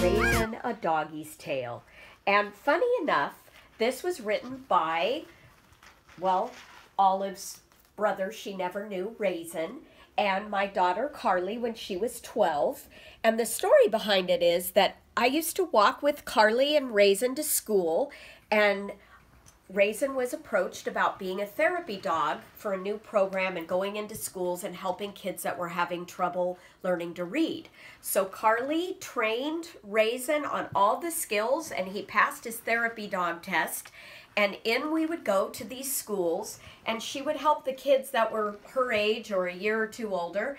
Raisin a Doggy's Tale. And funny enough, this was written by, well, Olive's brother she never knew, Raisin, and my daughter Carly when she was 12. And the story behind it is that I used to walk with Carly and Raisin to school, and Raisin was approached about being a therapy dog for a new program and going into schools and helping kids that were having trouble learning to read. So Carly trained Raisin on all the skills, and he passed his therapy dog test. And in we would go to these schools, and she would help the kids that were her age or a year or two older.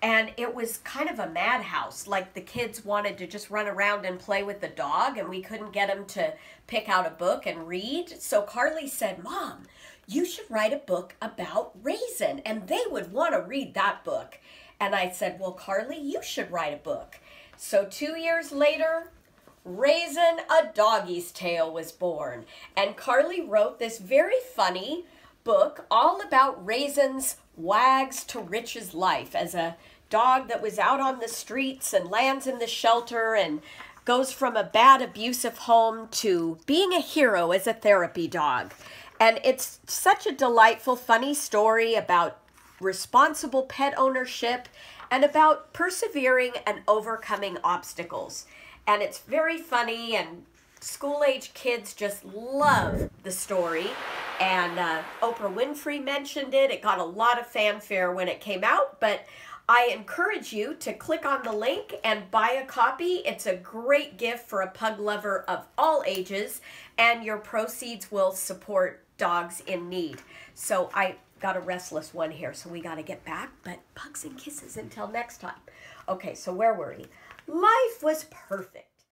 And it was kind of a madhouse. Like, the kids wanted to just run around and play with the dog, and we couldn't get them to pick out a book and read. So Carly said, "Mom, you should write a book about Raisin, and they would want to read that book." And I said, "Well, Carly, you should write a book." So 2 years later, Raisin a Doggy's Tale was born. And Carly wrote this very funny book all about Raisin's wags to riches life as a dog that was out on the streets and lands in the shelter and goes from a bad abusive home to being a hero as a therapy dog. And it's such a delightful, funny story about responsible pet ownership and about persevering and overcoming obstacles. And it's very funny, and school-age kids just love the story. And Oprah Winfrey mentioned it. It got a lot of fanfare when it came out, but I encourage you to click on the link and buy a copy. It's a great gift for a pug lover of all ages, and your proceeds will support dogs in need. So I got a restless one here, so we got to get back, but pugs and kisses until next time. Okay, so where were we? Life was perfect.